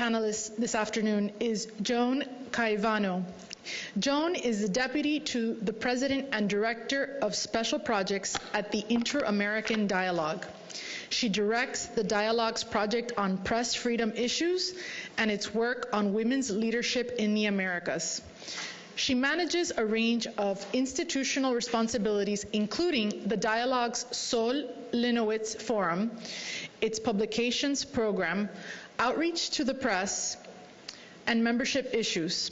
panelist this afternoon is Joan Caviano. Joan is the Deputy to the President and Director of Special Projects at the Inter-American Dialogue. She directs the Dialogue's project on press freedom issues and its work on women's leadership in the Americas. She manages a range of institutional responsibilities, including the Dialogue's Sol Linowitz Forum, its publications program, outreach to the press, and membership issues.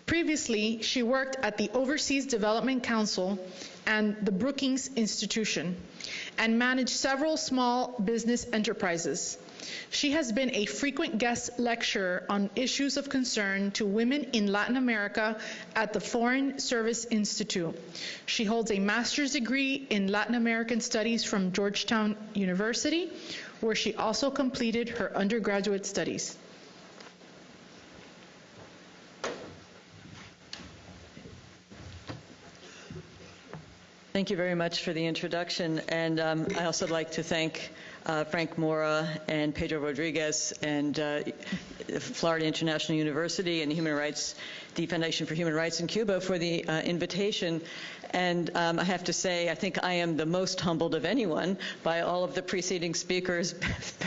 Previously, she worked at the Overseas Development Council and the Brookings Institution, and managed several small business enterprises. She has been a frequent guest lecturer on issues of concern to women in Latin America at the Foreign Service Institute. She holds a master's degree in Latin American Studies from Georgetown University, where she also completed her undergraduate studies. Thank you very much for the introduction, and I also would like to thank Frank Mora and Pedro Rodriguez and Florida International University and the Foundation for Human Rights in Cuba for the invitation. And I have to say, I think I am the most humbled of anyone by all of the preceding speakers,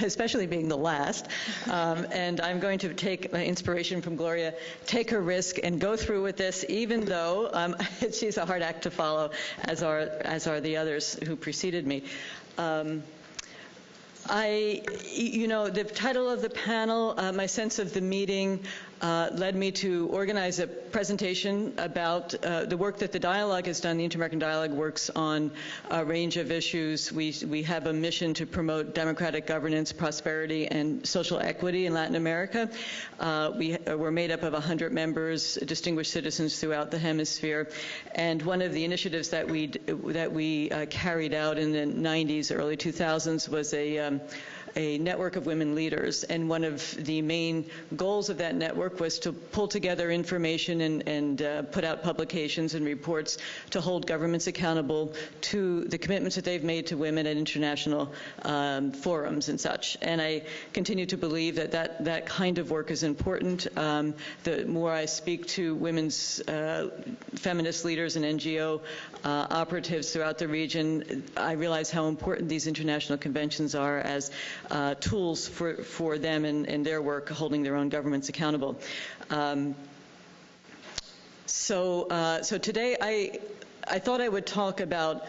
especially being the last. And I'm going to take my inspiration from Gloria, take her risk, and go through with this, even though she's a hard act to follow, as are the others who preceded me. The title of the panel, my sense of the meeting, led me to organize a presentation about the work that the Dialogue has done. The Inter-American Dialogue works on a range of issues. We have a mission to promote democratic governance, prosperity, and social equity in Latin America. We're made up of 100 members, distinguished citizens throughout the hemisphere. And one of the initiatives that we carried out in the 90s, early 2000s was a network of women leaders, and one of the main goals of that network was to pull together information and put out publications and reports to hold governments accountable to the commitments that they've made to women at international forums and such. And I continue to believe that kind of work is important. The more I speak to women's feminist leaders and NGO operatives throughout the region, I realize how important these international conventions are as tools for them and their work holding their own governments accountable. So today I thought I would talk about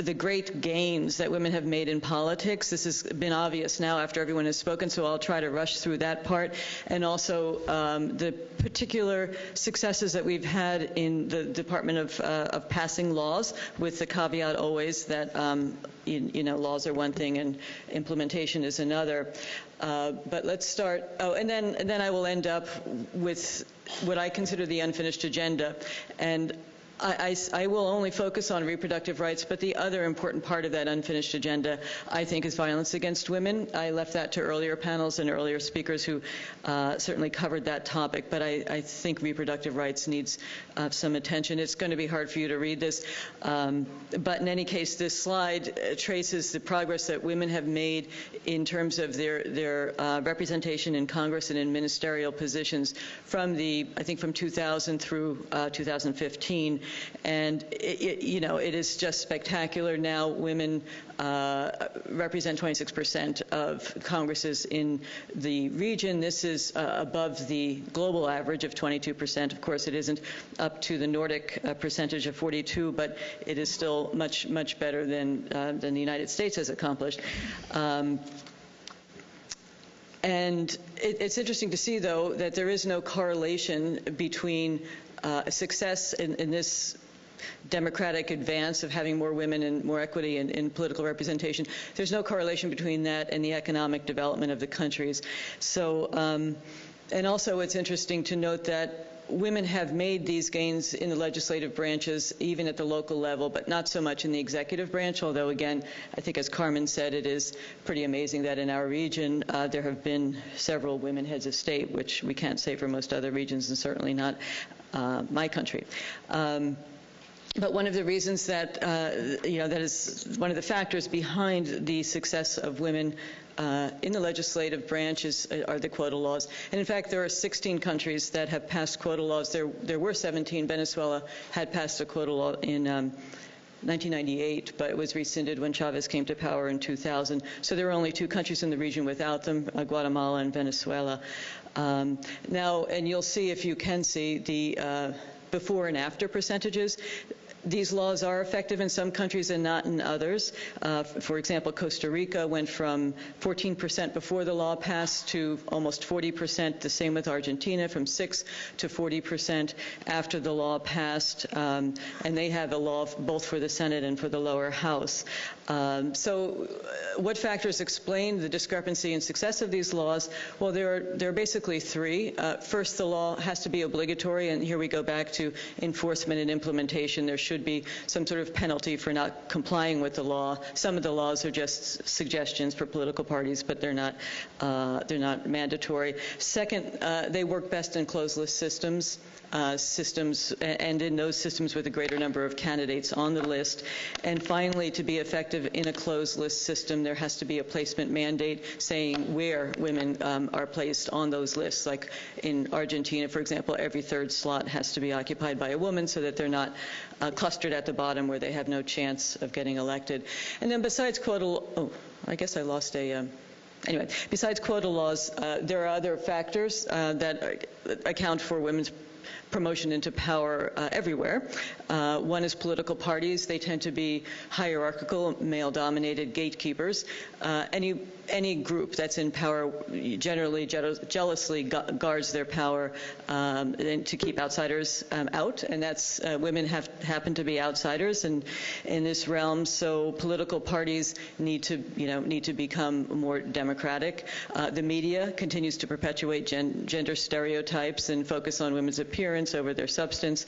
the great gains that women have made in politics. This has been obvious now after everyone has spoken, so I'll try to rush through that part. And also the particular successes that we've had in the Department of passing laws, with the caveat always that laws are one thing and implementation is another. But let's start. Oh, and then I will end up with what I consider the unfinished agenda. And I will only focus on reproductive rights, but the other important part of that unfinished agenda, I think, is violence against women. I left that to earlier panels and earlier speakers who certainly covered that topic, but I think reproductive rights needs some attention. It's going to be hard for you to read this, but in any case, this slide traces the progress that women have made in terms of their representation in Congress and in ministerial positions from I think from 2000 through 2015. And it is just spectacular. Now women represent 26% of Congresses in the region. This is above the global average of 22%. Of course, it isn't up to the Nordic percentage of 42, but it is still much, much better than the United States has accomplished. And it's interesting to see, though, that there is no correlation between success in this democratic advance of having more women and more equity in political representation. There's no correlation between that and the economic development of the countries. So, and also it's interesting to note that women have made these gains in the legislative branches, even at the local level, but not so much in the executive branch, although, again, I think as Carmen said, it is pretty amazing that in our region there have been several women heads of state, which we can't say for most other regions, and certainly not my country. But one of the reasons that, that is one of the factors behind the success of women in the legislative branch are the quota laws. And in fact, there are 16 countries that have passed quota laws. There were 17. Venezuela had passed a quota law in 1998, but it was rescinded when Chavez came to power in 2000. So there are only 2 countries in the region without them, Guatemala and Venezuela. Now, and you'll see, if you can see, the before and after percentages. These laws are effective in some countries and not in others. For example, Costa Rica went from 14% before the law passed to almost 40%. The same with Argentina, from 6 to 40% after the law passed. And they have a law both for the Senate and for the lower house. So what factors explain the discrepancy in success of these laws? Well, there are basically 3. First, the law has to be obligatory, and here we go back to enforcement and implementation. There should be some sort of penalty for not complying with the law. Some of the laws are just suggestions for political parties, but they're not mandatory. Second, they work best in closed-list systems. And in those systems with a greater number of candidates on the list. And finally, to be effective in a closed-list system, there has to be a placement mandate saying where women are placed on those lists. Like in Argentina, for example, every 3rd slot has to be occupied by a woman so that they're not clustered at the bottom where they have no chance of getting elected. And then besides quota, Anyway, besides quota laws, there are other factors that account for women's promotion into power everywhere. One is political parties. They tend to be hierarchical, male-dominated gatekeepers. Any group that's in power generally jealously guards their power and to keep outsiders out, and that's women happen to be outsiders in this realm. So political parties need to become more democratic. The media continues to perpetuate gender stereotypes and focus on women's appearance over their substance.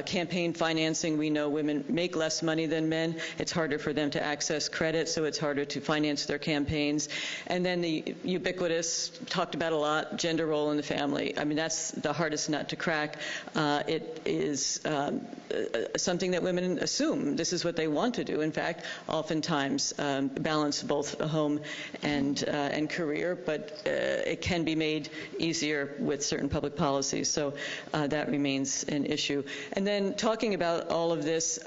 Campaign financing, we know women make less money than men. It's harder for them to access credit, so it's harder to finance their campaigns. And then the ubiquitous, talked about a lot, gender role in the family. I mean, that's the hardest nut to crack. It is something that women assume. This is what they want to do. In fact, oftentimes balance both home and career, but it can be made easier with certain public policies. So that remains an issue. And then talking about all of this,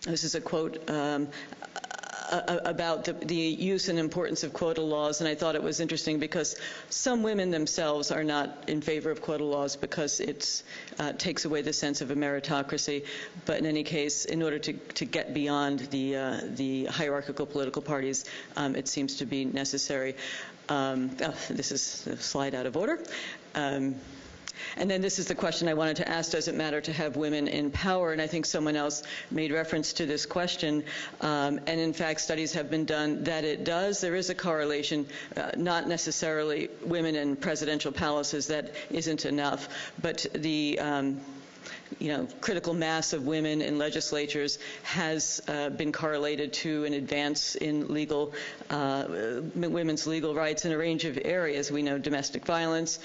this is a quote about the use and importance of quota laws, and I thought it was interesting because some women themselves are not in favor of quota laws because it takes away the sense of a meritocracy. But in any case, in order to get beyond the hierarchical political parties, it seems to be necessary. This is a slide out of order. And then this is the question I wanted to ask, does it matter to have women in power? And I think someone else made reference to this question. And in fact, studies have been done that it does. There is a correlation, not necessarily women in presidential palaces, that isn't enough, but the critical mass of women in legislatures has been correlated to an advance in women's legal rights in a range of areas. We know domestic violence,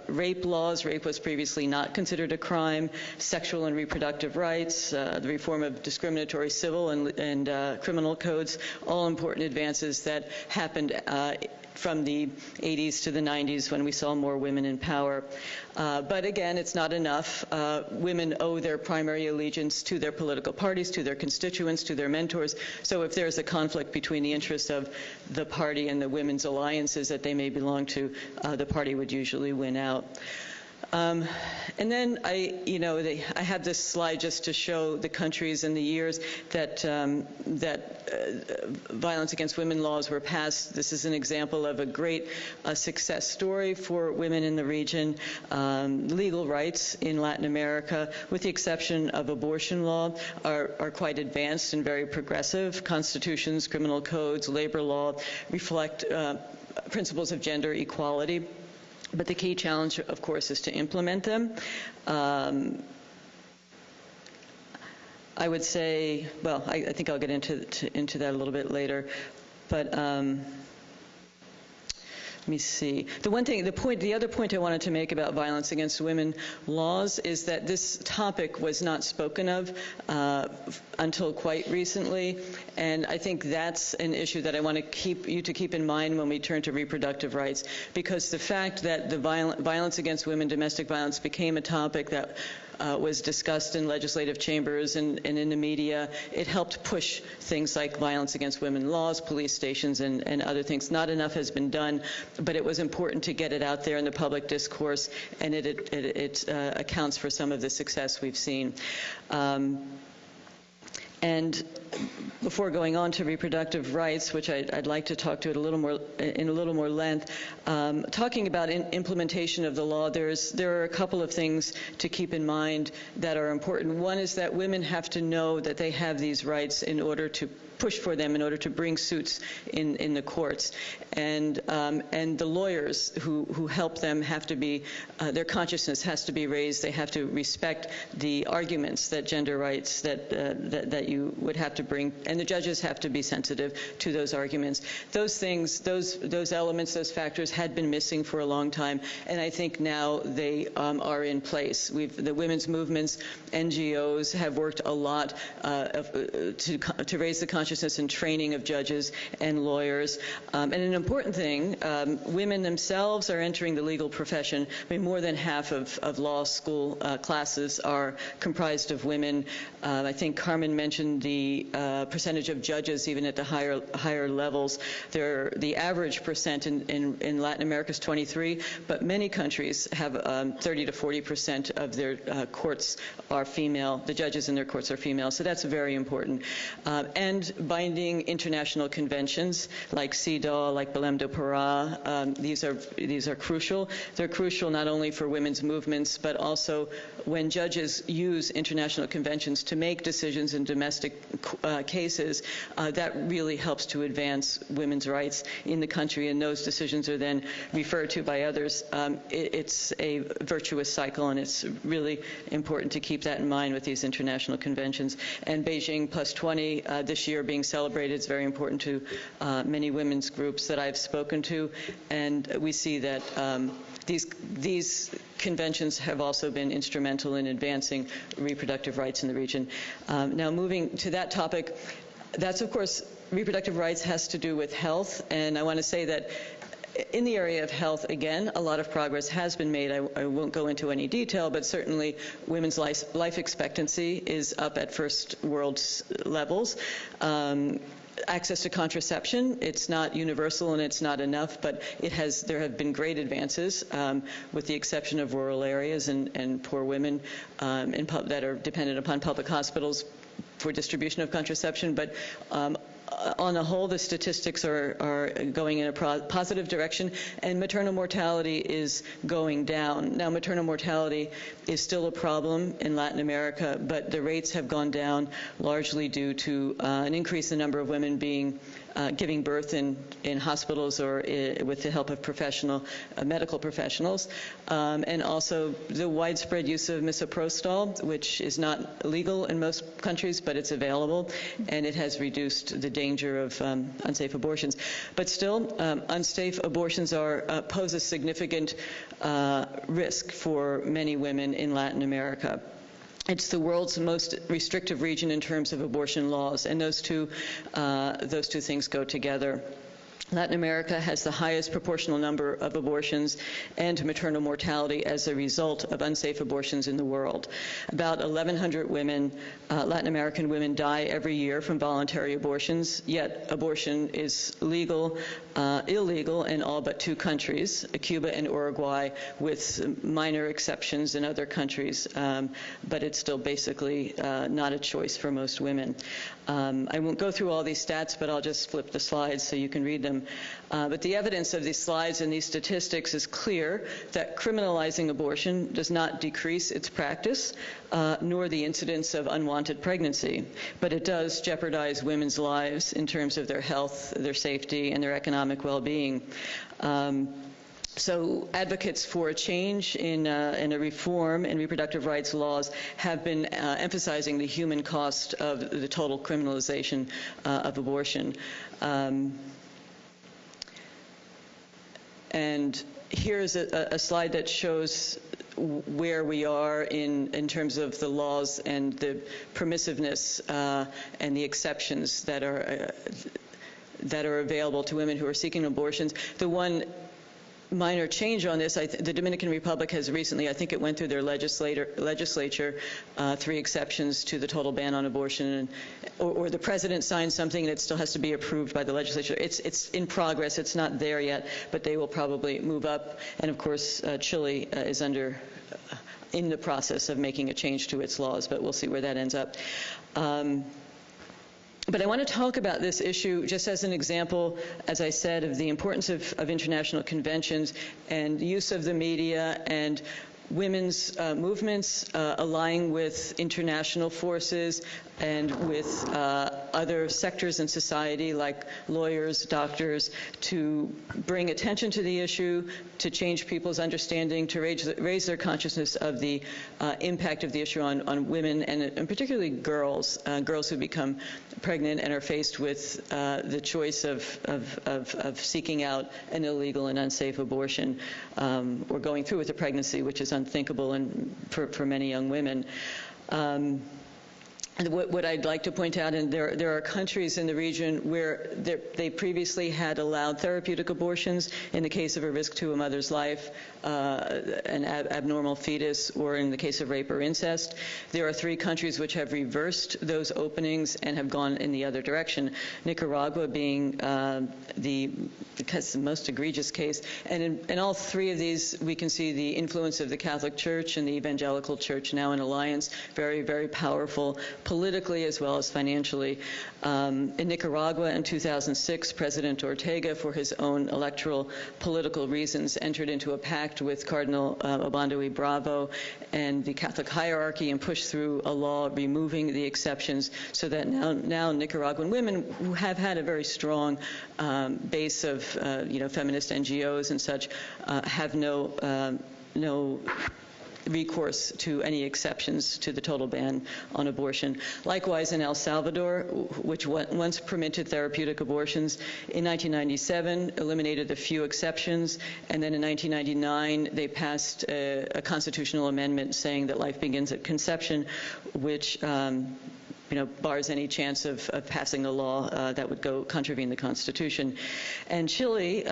rape laws. Rape was previously not considered a crime. Sexual and reproductive rights, the reform of discriminatory civil and criminal codes, all important advances that happened from the 80s to the 90s when we saw more women in power. But again, it's not enough. Women owe their primary allegiance to their political parties, to their constituents, to their mentors. So if there's a conflict between the interests of the party and the women's alliances that they may belong to, the party would usually win out. And then I have this slide just to show the countries and the years that violence against women laws were passed. This is an example of a great success story for women in the region. Legal rights in Latin America, with the exception of abortion law, are quite advanced and very progressive. Constitutions, criminal codes, labor law reflect principles of gender equality. But the key challenge, of course, is to implement them. I would say, well, I think I'll get into that a little bit later. But let me see. The other point I wanted to make about violence against women laws is that this topic was not spoken of until quite recently, and I think that's an issue that I want to keep in mind when we turn to reproductive rights, because the fact that the violence against women, domestic violence, became a topic that was discussed in legislative chambers and in the media, it helped push things like violence against women laws, police stations, and other things. Not enough has been done, but it was important to get it out there in the public discourse, and it accounts for some of the success we've seen. And before going on to reproductive rights, which I'd like to talk to it in a little more length, talking about implementation of the law, there are a couple of things to keep in mind that are important. One is that women have to know that they have these rights in order to push for them, in order to bring suits in the courts, and the lawyers who help them have to be, their consciousness has to be raised. They have to respect the arguments that gender rights that you would have to bring, and the judges have to be sensitive to those arguments. Those things, those elements, those factors had been missing for a long time, and I think now they are in place. The women's movements, NGOs have worked a lot to raise the consciousness and training of judges and lawyers. And an important thing, women themselves are entering the legal profession. I mean, more than half of law school classes are comprised of women. I think Carmen mentioned the percentage of judges even at the higher levels. The average percent in Latin America is 23, but many countries have 30 to 40% of their courts are female. The judges in their courts are female, so that's very important. And binding international conventions like CEDAW, like Belém do Pará, these are crucial. They're crucial not only for women's movements, but also when judges use international conventions to make decisions in domestic cases, that really helps to advance women's rights in the country, and those decisions are then referred to by others. It's a virtuous cycle, and it's really important to keep that in mind with these international conventions. And Beijing Plus 20 this year being celebrated is very important to many women's groups that I've spoken to, and we see that these conventions have also been instrumental in advancing reproductive rights in the region. Now, moving to that topic, that's, of course, reproductive rights has to do with health, and I want to say that in the area of health, again, a lot of progress has been made. I won't go into any detail, but certainly women's life expectancy is up at first world levels. Access to contraception, it's not universal and it's not enough, but there have been great advances, with the exception of rural areas and poor women that are dependent upon public hospitals for distribution of contraception. But on the whole, the statistics are going in a positive direction, and maternal mortality is going down. Now, maternal mortality is still a problem in Latin America, but the rates have gone down largely due to an increase in the number of women giving birth in hospitals or with the help of medical professionals, and also the widespread use of misoprostol, which is not legal in most countries, but it's available, and it has reduced the danger of unsafe abortions. But still, unsafe abortions pose a significant risk for many women in Latin America. It's the world's most restrictive region in terms of abortion laws, and those two things go together. Latin America has the highest proportional number of abortions and maternal mortality as a result of unsafe abortions in the world. About 1,100 women, Latin American women, die every year from voluntary abortions, yet abortion is illegal in all but 2 countries, Cuba and Uruguay, with minor exceptions in other countries, but it's still basically not a choice for most women. I won't go through all these stats, but I'll just flip the slides so you can read them. But the evidence of these slides and these statistics is clear that criminalizing abortion does not decrease its practice, nor the incidence of unwanted pregnancy, but it does jeopardize women's lives in terms of their health, their safety, and their economic well-being. So advocates for a change in a reform in reproductive rights laws have been emphasizing the human cost of the total criminalization of abortion. And here's a slide that shows where we are in terms of the laws and the permissiveness and the exceptions that are available to women who are seeking abortions. The one minor change on this, the Dominican Republic has recently, I think it went through their legislature, 3 exceptions to the total ban on abortion, or the president signed something and it still has to be approved by the legislature. It's in progress. It's not there yet, but they will probably move up. And of course, Chile is in the process of making a change to its laws, but we'll see where that ends up. But I want to talk about this issue just as an example, as I said, of the importance of international conventions and use of the media and women's movements aligning with international forces and with other sectors in society like lawyers, doctors, to bring attention to the issue, to change people's understanding, to raise their consciousness of the impact of the issue on women and particularly girls who become pregnant and are faced with the choice of seeking out an illegal and unsafe abortion or going through with a pregnancy, which is unthinkable and for many young women. And what I'd like to point out, and there are countries in the region where they previously had allowed therapeutic abortions in the case of a risk to a mother's life, an abnormal fetus, or in the case of rape or incest. There are 3 countries which have reversed those openings and have gone in the other direction, Nicaragua being the most egregious case. And in all 3 of these, we can see the influence of the Catholic Church and the Evangelical Church now in alliance, very, very powerful, politically as well as financially. In Nicaragua in 2006, President Ortega, for his own electoral political reasons, entered into a pact with Cardinal Obando y Bravo and the Catholic hierarchy and pushed through a law removing the exceptions so that now Nicaraguan women who have had a very strong base of feminist NGOs and such have no recourse to any exceptions to the total ban on abortion. Likewise, in El Salvador, which once permitted therapeutic abortions, in 1997 eliminated a few exceptions, and then in 1999 they passed a constitutional amendment saying that life begins at conception, which bars any chance of passing a law that would contravene the Constitution. And Chile,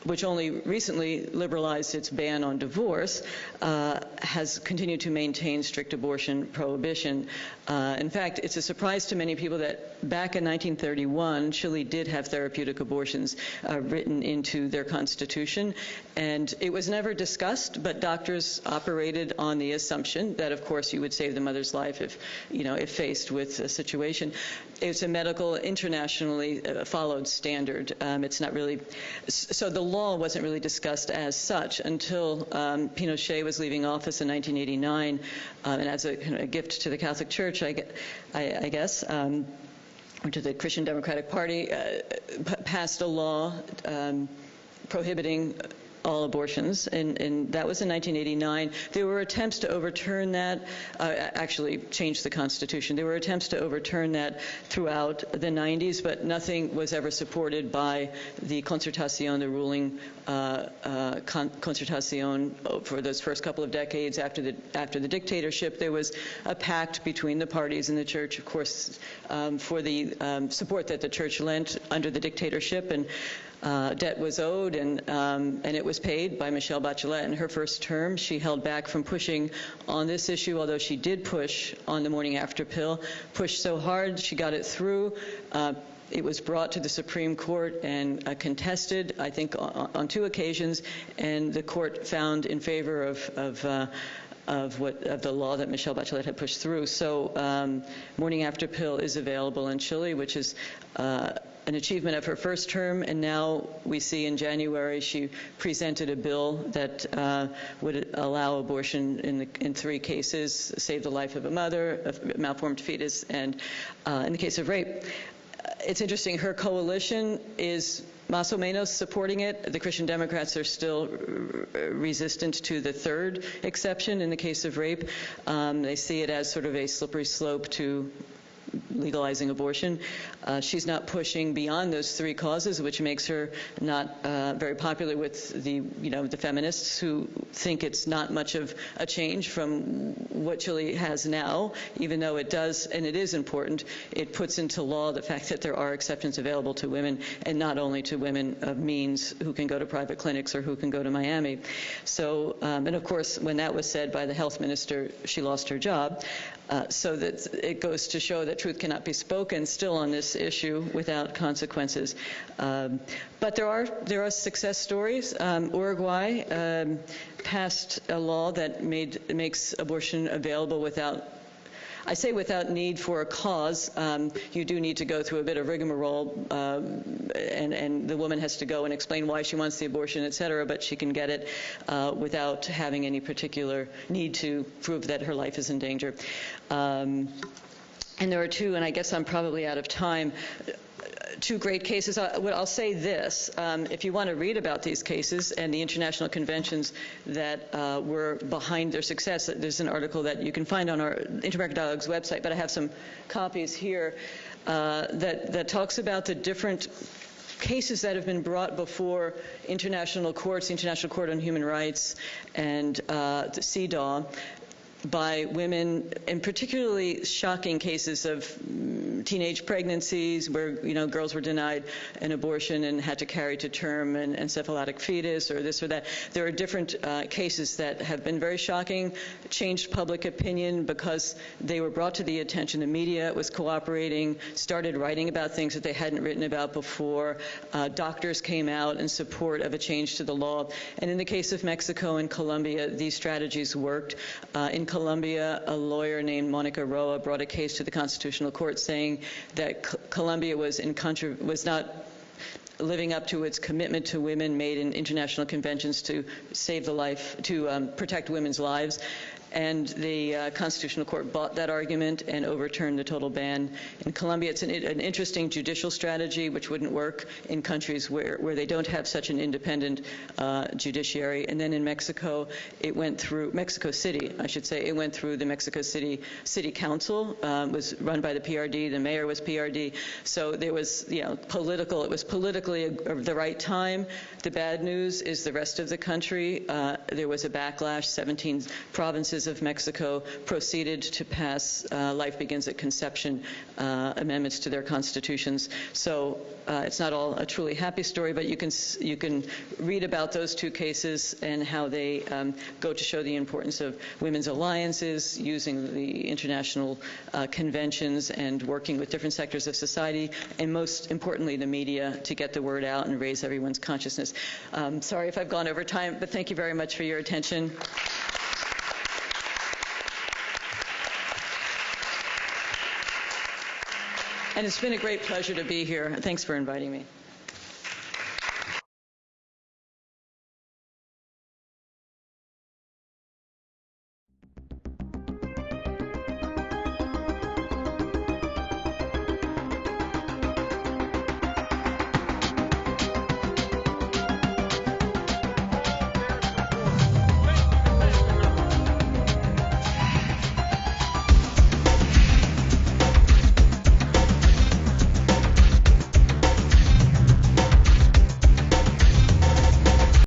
which only recently liberalized its ban on divorce, has continued to maintain strict abortion prohibition. In fact, it's a surprise to many people that back in 1931, Chile did have therapeutic abortions written into their constitution, and it was never discussed, but doctors operated on the assumption that, of course, you would save the mother's life if faced with a situation. It's a medical, internationally followed standard. It's not really, so the law wasn't really discussed as such until Pinochet was leaving office in 1989, and as a gift to the Catholic Church, I guess, or to the Christian Democratic Party, passed a law prohibiting all abortions, and that was in 1989. There were attempts to overturn that, actually change the Constitution. There were attempts to overturn that throughout the 90s, but nothing was ever supported by the Concertación, the ruling Concertación for those first couple of decades after the dictatorship. There was a pact between the parties and the church, of course, for the support that the church lent under the dictatorship, and debt was owed, and it was paid by Michelle Bachelet in her first term. She held back from pushing on this issue, although she did push on the morning after pill, pushed so hard she got it through. It was brought to the Supreme Court and contested, I think, on 2 occasions, and the court found in favor of the law that Michelle Bachelet had pushed through. So morning after pill is available in Chile, which is an achievement of her first term, and now we see in January she presented a bill that would allow abortion in 3 cases, save the life of a mother, a malformed fetus, and in the case of rape. It's interesting, her coalition is más o menos supporting it. The Christian Democrats are still resistant to the 3rd exception in the case of rape. They see it as sort of a slippery slope to legalizing abortion. She's not pushing beyond those three causes, which makes her not very popular with the feminists who think it's not much of a change from what Chile has now, even though it does, and it is important, it puts into law the fact that there are exceptions available to women, and not only to women of means who can go to private clinics or who can go to Miami. So, and of course, when that was said by the health minister, she lost her job. So that it goes to show that truth cannot be spoken still on this issue without consequences. But there are success stories. Uruguay passed a law that makes abortion available without need for a cause. You do need to go through a bit of rigmarole, and the woman has to go and explain why she wants the abortion, et cetera, but she can get it without having any particular need to prove that her life is in danger. And there are two, and I guess I'm probably out of time, two great cases. I'll say this. If you want to read about these cases and the international conventions that were behind their success, there's an article that you can find on our Inter-American Dialogue's website, but I have some copies here that talks about the different cases that have been brought before international courts, the International Court on Human Rights and the CEDAW, by women, and particularly shocking cases of teenage pregnancies where girls were denied an abortion and had to carry to term an encephalitic fetus or this or that. There are different cases that have been very shocking, changed public opinion because they were brought to the attention. The media was cooperating, started writing about things that they hadn't written about before. Doctors came out in support of a change to the law. And in the case of Mexico and Colombia, these strategies worked. In Colombia, a lawyer named Monica Roa brought a case to the Constitutional Court saying that Colombia was not living up to its commitment to women made in international conventions to save the life, to protect women's lives. And the Constitutional Court bought that argument and overturned the total ban. In Colombia, it's an interesting judicial strategy which wouldn't work in countries where they don't have such an independent judiciary. And then in Mexico, it went through Mexico City, I should say. It went through the Mexico City Council. Was run by the PRD. The mayor was PRD. So there was, political. It was politically the right time. The bad news is the rest of the country. There was a backlash. 17 provinces of Mexico proceeded to pass life begins at conception amendments to their constitutions. So it's not all a truly happy story, but you can read about those two cases and how they go to show the importance of women's alliances, using the international conventions and working with different sectors of society, and most importantly, the media, to get the word out and raise everyone's consciousness. Sorry if I've gone over time, but thank you very much for your attention. And it's been a great pleasure to be here. Thanks for inviting me.